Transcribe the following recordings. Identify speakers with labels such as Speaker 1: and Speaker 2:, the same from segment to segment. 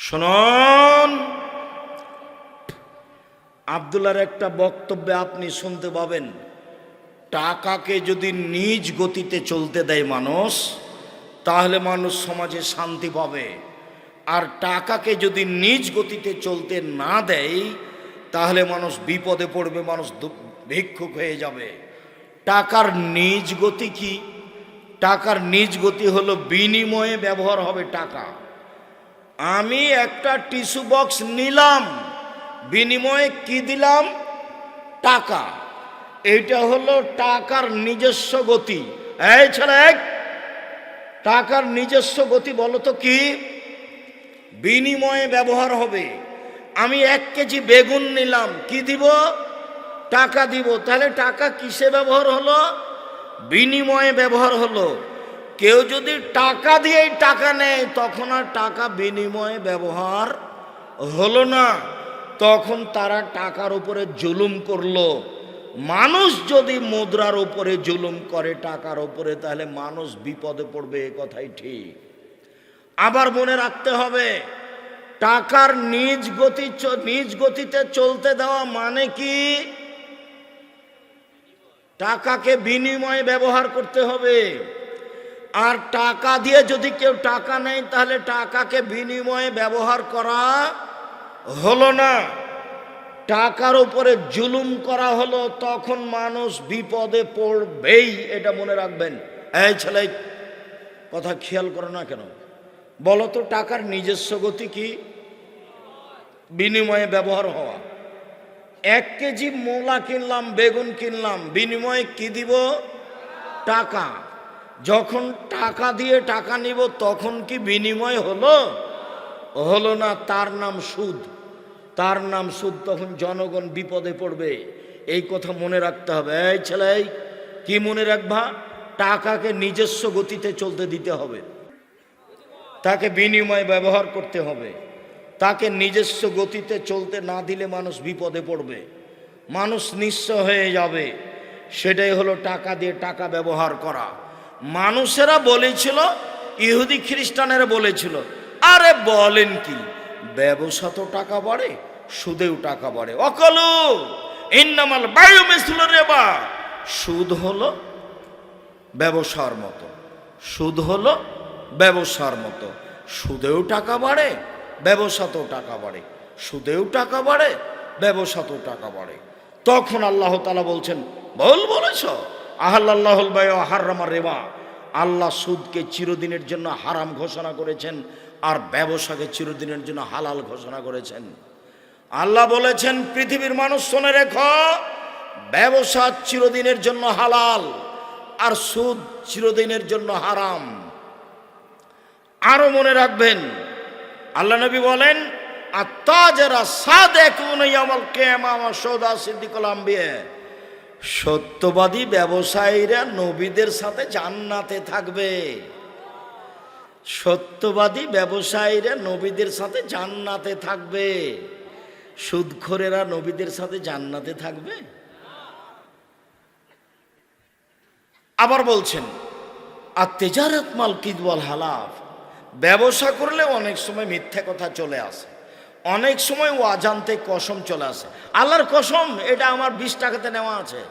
Speaker 1: শুনুন, আব্দুল্লাহর একটা বক্তব্যে আপনি শুনতে পাবেন, টাকাকে যদি নিজ গতিতে চলতে দেয় মানুষ, তাহলে মানুষ সমাজে শান্তি পাবে। আর টাকাকে যদি নিজ গতিতে চলতে না দেয়, তাহলে মানুষ বিপদে পড়বে, মানুষ ভিক্ষুক হয়ে যাবে। টাকার নিজ গতি কি? টাকার নিজ গতি হলো বিনিময়ে ব্যবহার হবে টাকা। আমি একটা টিস্যু বক্স নিলাম, বিনিময়ে কি দিলাম? টাকা। এইটা হলো টাকার নিজস্ব গতি। এই ছেলে, টাকার নিজস্ব গতি বলো তো কি? বিনিময়ে ব্যবহার হবে। আমি 1 কেজি বেগুন নিলাম, কি দিব? টাকা দিব। তাহলে টাকা কিসে ব্যবহার হলো? বিনিময়ে ব্যবহার হলো। কেউ যদি টাকা দিয়েই টাকা নেয়, তখন আর টাকা বিনিময়ে ব্যবহার হলো না, তখন তারা টাকার উপরে জুলুম করলো। মানুষ যদি মুদ্রার উপরে জুলুম করে টাকার উপরে, তাহলে মানুষ বিপদে পড়বে, এ কথাই ঠিক। আবার মনে রাখতে হবে, টাকার নিজ গতিতে চলতে দেওয়া মানে কি? টাকাকে বিনিময়ে ব্যবহার করতে হবে। আর টাকা দিয়ে যদি কেউ টাকা নেয়, তাহলে টাকাকে বিনিময়ে ব্যবহার করা হলো না, টাকার উপরে জুলুম করা হলো। তখন মানুষ বিপদে পড়বেই, এটা মনে রাখবেন। এই ছেলে, কথা খেয়াল করো না কেন? বলো তো, টাকার নিজস্ব গতি কি? বিনিময়ে ব্যবহার হওয়া। 1 কেজি মূলা কিনলাম, বেগুন কিনলাম, বিনিময়ে কি দিব? টাকা। যখন টাকা দিয়ে টাকা নিব, তখন কি বিনিময় হলো? হলো না, তার নাম সুদ। তার নাম সুদ। তখন জনগণ বিপদে পড়বে, এই কথা মনে রাখতে হবে। এই ছেলে, কি মনে রাখবা? টাকাকে নিজস্ব গতিতে চলতে দিতে হবে, তাকে বিনিময় ব্যবহার করতে হবে। তাকে নিজস্ব গতিতে চলতে না দিলে মানুষ বিপদে পড়বে, মানুষ নিঃস্ব হয়ে যাবে। সেটাই হলো টাকা দিয়ে টাকা ব্যবহার করা। মানুষেরা বলেছিল, ইহুদি খ্রিস্টানেরা বলেছিল, আরে বলেন কি, ব্যবসা তো টাকা বাড়ে, সুদেও টাকা বাড়ে। অকলু ইন্নামাল বায়ু মিসলু রিবা। সুদ হলো ব্যবসার মতো, সুদ হলো ব্যবসার মতো। সুদেও টাকা বাড়ে, ব্যবসাতেও টাকা বাড়ে। সুদেও টাকা বাড়ে, ব্যবসাতেও টাকা বাড়ে। তখন আল্লাহ তাআলা বলছেন, ভুল বলেছ। আহাল্লাহুল বায়ু ওয়া হাররামা রিবা। আল্লাহ সুদকে চিরদিনের জন্য হারাম ঘোষণা করেছেন, আর ব্যবসাকে চিরদিনের জন্য হালাল ঘোষণা করেছেন। আল্লাহ বলেছেন, পৃথিবীর মানুষ শুনে রেখো, ব্যবসা চিরদিনের জন্য হালাল, আর সুদ চিরদিনের জন্য হারাম। আরো মনে রাখবেন, আল্লাহ নবী বলেন, আত্তাজারা সাদিকুনা ইয়াউমাল কিয়ামা ওয়া শুহাদা সিদ্দিকুল আম্বিয়া। সত্যবাদী ব্যবসায়ীরা নবীদের সাথে জান্নাতে থাকবে। সত্যবাদী ব্যবসায়ীরা নবীদের সাথে জান্নাতে থাকবে। সুদখোরেরা নবীদের সাথে জান্নাতে থাকবে? আবার বলছেন, আত-তিজারাত মাল কিদ ওয়াল হালাফ। ব্যবসা করলে অনেক সময় মিথ্যা কথা চলে আসে, অনেক সময় অজান্তে কসম চলে আসে। আল্লাহর কসম, এটা আমার 20 টাকাতে নেওয়া আছে,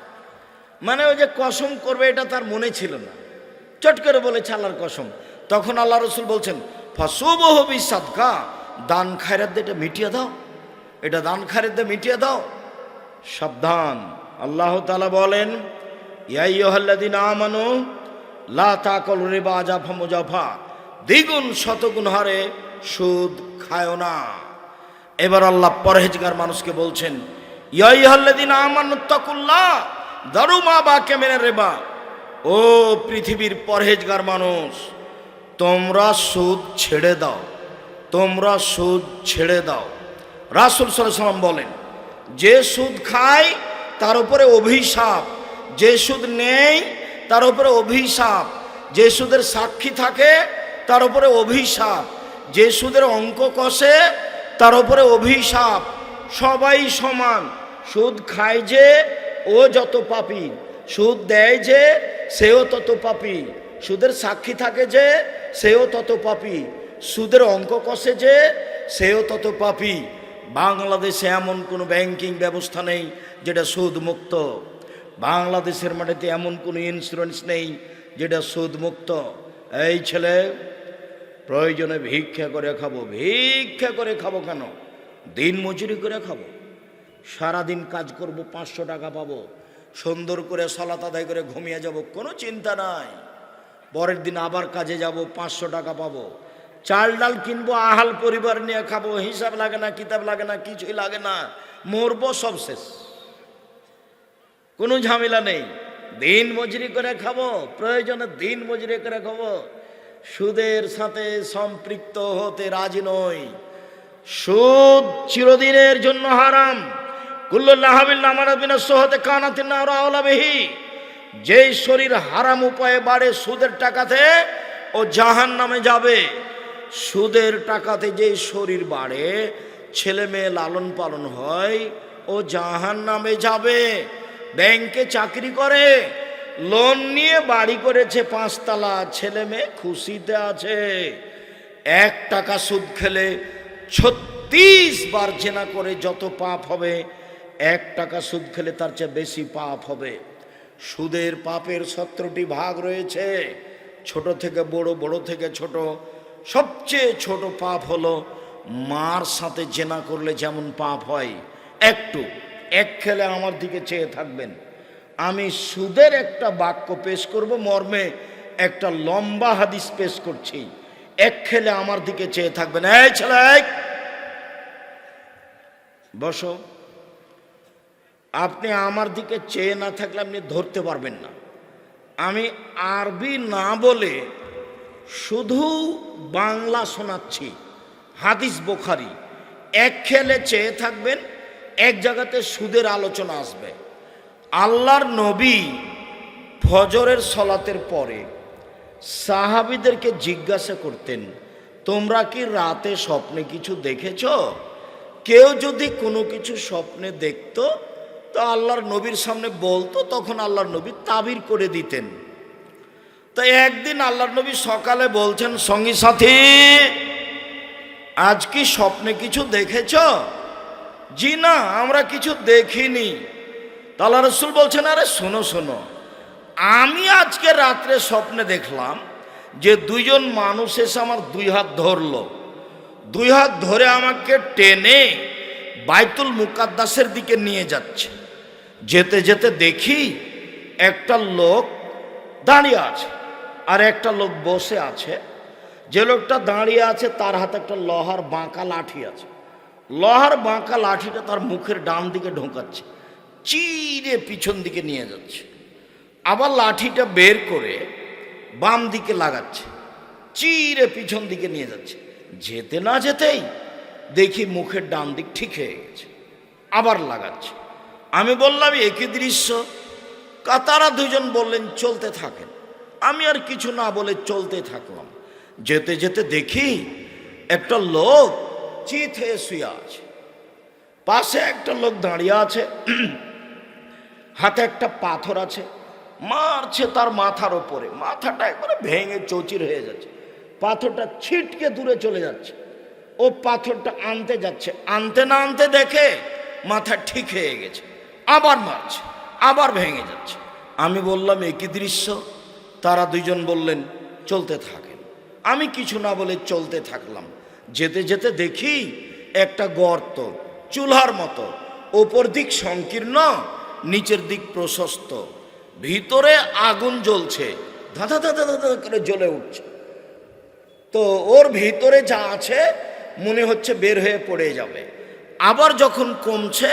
Speaker 1: মানে ওই যে কসম করবে এটা তার মনে ছিল না, চট করে বলেছে আল্লাহর কসম। তখন আল্লাহ রসুল বলছেন, ফাসুবহু বিসাদকা। দান খায়রাত দিয়ে এটা মিটিয়ে দাও, এটা দান খায়রাত দিয়ে মিটিয়ে দাও। সাবধান। আল্লাহ তাআলা বলেন, ইয়া আইয়ুহাল্লাযীনা আমানু লা তাকুলু রিবা আযাফা মুযাফা। দ্বিগুণ শতগুণ হারে সুদ খায়ও না। এবার আল্লাহ পরহেজগার মানুষকে বলছেন, ইয়া আইয়ুহাল্লাযীনা আমানুত্তাকুল্লাহ দারু মা বাকিয়া মিনার রিবা। ও পৃথিবীর পরহেজগার মানুষ, তোমরা সুদ ছেড়ে দাও, তোমরা সুদ ছেড়ে দাও। রাসূল সাল্লাল্লাহু আলাইহি ওয়াসাল্লাম বলেন, যে সুদ খায় তার উপরে অভিশাপ, যে সুদ নেই তার উপরে অভিশাপ, যে সুদের সাক্ষী থাকে তার উপরে অভিশাপ, যে সুদের অঙ্ক কষে তার উপরে অভিশাপ। সবাই সমান। সুদ খায় যে ও যত পাপী, সুদ দেয় যে সেও তত পাপী, সুদের সাক্ষী থাকে যে সেও তত পাপী, সুদের অঙ্ক কষে যে সেও তত পাপী। বাংলাদেশে এমন কোনো ব্যাংকিং ব্যবস্থা নেই যেটা সুদমুক্ত। বাংলাদেশের মাটিতে এমন কোনো ইন্স্যুরেন্স নেই যেটা সুদমুক্ত। এই ছেলে, প্রয়োজনে ভিক্ষা করে খাবো। ভিক্ষা করে খাবো কেন? দিন মজুরি করে খাবো। সারাদিন কাজ করব, 500 টাকা পাবো, সুন্দর করে সালাত আদায় করে ঘুমিয়ে যাব, কোনো চিন্তা নাই। পরের দিন আবার কাজে যাব, 500 টাকা পাবো। চাল ডাল কিনবো, আহাল পরিবার নিয়ে খাবো, হিসাব লাগে না, কিতাব লাগে না, কিছুই লাগে না, মরবো, সব শেষ, কোনো ঝামেলা নেই। দিন মজুরি করে খাবো, প্রয়োজনে দিন মজুরি করে খাবো। সুদের সাথে সম্পৃক্ত হতে রাজি নই। সুদ চিরদিনের জন্য হারাম। যেই শরীর হারাম উপায়ে বাড়ে সুদের টাকাতে, ও জাহান্নামে যাবে। সুদের টাকাতে যেই শরীর বাড়ে, ছেলে মেয়ে লালন পালন হয়, ও জাহান্নামে যাবে। ব্যাংকে চাকরি করে, লোন নিয়ে বাড়ি করেছে 5 তলা, ছেলে মেয়ে খুশিতে আছে। 1 টাকা সুদ খেলে 36 বার জেনা করে যত পাপ হবে, 1 টাকা সুদ খেলে তার চেয়ে বেশি পাপ হবে। সুদের পাপের 17টি ভাগ রয়েছে, ছোট থেকে বড়, বড় থেকে ছোট। সবচেয়ে ছোট পাপ হলো মার সাথে জেনা করলে যেমন পাপ হয়। এক খেলে আমার দিকে চেয়ে থাকবেন। আমি সুদের একটা বাক্য পেশ করব, মর্মে একটা লম্বা হাদিস পেশ করছি। এক খেলে আমার দিকে চেয়ে থাকবেন। এই ছেলে, বসো। আপনি আমার দিকে চেয়ে না থাকলে আপনি ধরতে পারবেন না। আমি আরবি না বলে শুধু বাংলা শোনাচ্ছি, হাদিস বুখারী। এক খেলে চেয়ে থাকবেন, এক জায়গাতে সুদের আলোচনা আসবে। আল্লাহর নবী ফজরের সলাতের পরে সাহাবীদেরকে জিজ্ঞাসা করতেন, তোমরা কি রাতে স্বপ্নে কিছু দেখেছ? কেউ যদি কোনো কিছু স্বপ্নে দেখত তো আল্লাহর নবীর সামনে বলতো, তখন আল্লাহর নবী তাবির করে দিতেন। তাই একদিন আল্লাহর নবী সকালে বলছেন, সঙ্গী সাথী, আজ কি স্বপ্নে কিছু দেখেছ? জি না, আমরা কিছু দেখিনি। আল্লাহ রাসূল বলছেন, আরে শোনো শোনো, আমি আজকে রাত্রে স্বপ্নে দেখলাম যে 2 জন মানুষ এসে আমার 2 হাত ধরলো। 2 হাত ধরে আমাকে টেনে বাইতুল মুকাদ্দাসের দিকে নিয়ে যাচ্ছে। যেতে যেতে দেখি একটা লোক দাঁড়িয়ে আছে আর একটা লোক বসে আছে। যে লোকটা দাঁড়িয়ে আছে তার হাতে একটা লোহার বাঁকা লাঠি আছে। লোহার বাঁকা লাঠিটা তার মুখের ডান দিকে ঢোকাচ্ছে, চিরে পিছন দিকে নিয়ে যাচ্ছে। আবার লাঠিটা বের করে বাম দিকে লাগাচ্ছে, চিরে পিছন দিকে নিয়ে যাচ্ছে। যেতে না যেতেই দেখি মুখের ডান দিক ঠিক হয়ে গেছে, আবার লাগাচ্ছে। আমি বললাম, একই দৃশ্য। তারা 2 জন বললেন, চলতে থাকেন। আমি আর কিছু না বলে চলতে থাকলাম। যেতে যেতে দেখি একটা লোক চিত হয়ে শুয়ে আছে, পাশে একটা লোক দাঁড়িয়ে আছে, হাতে একটা পাথর আছে, মারছে তার মাথার ওপরে। মাথাটা একবারে ভেঙে চৌচির হয়ে যাচ্ছে, পাথরটা ছিটকে দূরে চলে যাচ্ছে। ও পাথরটা আনতে যাচ্ছে, আনতে না আনতে দেখে মাথা ঠিক হয়ে গেছে, আবার মারছে, আবার ভেঙে যাচ্ছে। আমি বললাম, একই দৃশ্য। তারা 2 জন বললেন, চলতে থাকেন। আমি কিছু না বলে চলতে থাকলাম। যেতে যেতে দেখি একটা গর্ত, চুলার মতো, ওপর দিক সংকীর্ণ, নিচের দিক প্রশস্ত, ভিতরে আগুন জ্বলছে, ধাঁধা ধাঁধা ধাঁধা করে জ্বলে উঠছে। তো ওর ভিতরে যা আছে মনে হচ্ছে বের হয়ে পড়ে যাবে। আবার যখন কমছে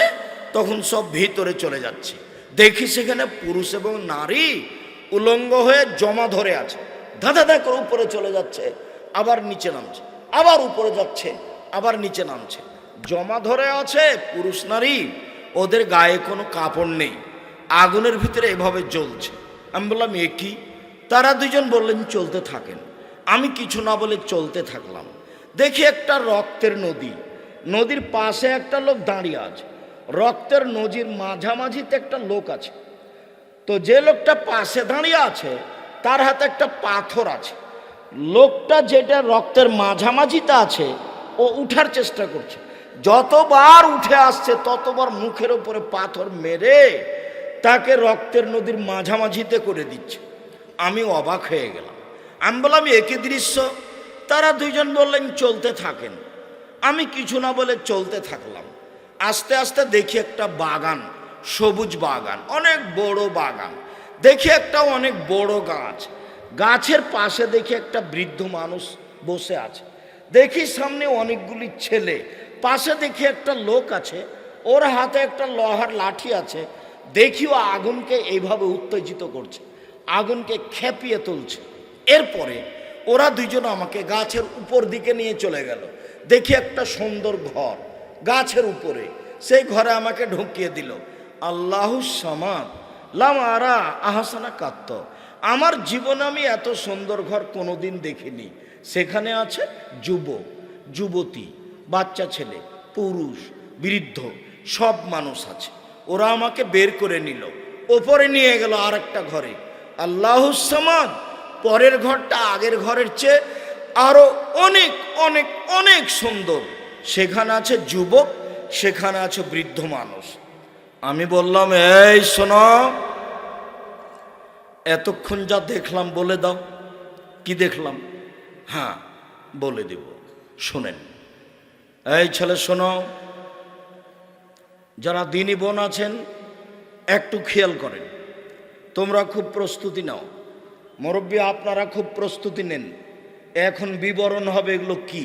Speaker 1: তখন সব ভিতরে চলে যাচ্ছে। দেখি সেখানে পুরুষ এবং নারী উলঙ্গ হয়ে জমা ধরে আছে, ধাঁধা ধাঁধা করে উপরে চলে যাচ্ছে, আবার নিচে নামছে, আবার উপরে যাচ্ছে, আবার নিচে নামছে। জমা ধরে আছে পুরুষ নারী, ওদের গায়ে কোনো কাপড় নেই, আগুনের ভিতরে এভাবে জ্বলছে। আমি বললাম, এ কি? তারা 2 জন বললেন, চলতে থাকেন। আমি কিছু না বলে চলতে থাকলাম। দেখি একটা রক্তের নদী, নদীর পাশে একটা লোক দাঁড়িয়ে আছে, রক্তের নদীর মাঝামাঝিতে একটা লোক আছে। তো যে লোকটা পাশে দাঁড়িয়ে আছে তার হাতে একটা পাথর আছে। লোকটা যেটা রক্তের মাঝামাঝিতে আছে ও উঠার চেষ্টা করছে, যতবার উঠে আসছে ততবার মুখের উপরে পাথর মেরে তাকে রক্তের নদীর মাঝামাঝিতে করে দিচ্ছে। আমি অবাক হয়ে গেলাম। আমি বললাম একই দৃশ্য। তারা দুইজন বললেন চলতে থাকেন। আমি কিছু না বলে চলতে থাকলাম। আস্তে আস্তে দেখি একটা বাগান, সবুজ বাগান, অনেক বড় বাগান। দেখি একটা অনেক বড় গাছ, গাছের পাশে দেখি একটা বৃদ্ধ মানুষ বসে আছে। দেখি সামনে অনেকগুলি ছেলে, পাশে দেখি একটা লোক আছে, ওর হাতে একটা লোহার লাঠি আছে। দেখি ও আগুনকে এইভাবে উত্তেজিত করছে, আগুনকে খেপিয়ে তুলছে। এরপরে ওরা দুইজন আমাকে গাছের উপর দিকে নিয়ে চলে গেল। দেখি একটা সুন্দর ঘর গাছের উপরে, সেই ঘরে আমাকে ঢুকিয়ে দিল। আল্লাহু সামাদ লাম আরা আহসানা কাত্ত। আমার জীবনে আমি এত সুন্দর ঘর কোনোদিন দেখিনি। সেখানে আছে যুবক, যুবতী, বাচ্চা ছেলে, পুরুষ, বৃদ্ধ, সব মানুষ আছে। ওরা আমাকে বের করে নিল, ওপরে নিয়ে গেল আর একটা ঘরে। আল্লাহু সামাদ। পরের ঘরটা আগের ঘরের চেয়ে আরো অনেক অনেক অনেক সুন্দর। সেখানে আছে যুবক, সেখানে আছে বৃদ্ধ মানুষ। আমি বললাম, এই শোনো, এতক্ষণ যা দেখলাম বলে দাও। কি দেখলাম? হ্যাঁ বলে দেব, শোনেন। এই ছেলে শোনো, যারা দিনী বোন আছেন একটু খেয়াল করেন। তোমরা খুব প্রস্তুতি নাও, মুরব্বী আপনারা খুব প্রস্তুতি নেন। এখন বিবরণ হবে এগুলো কি।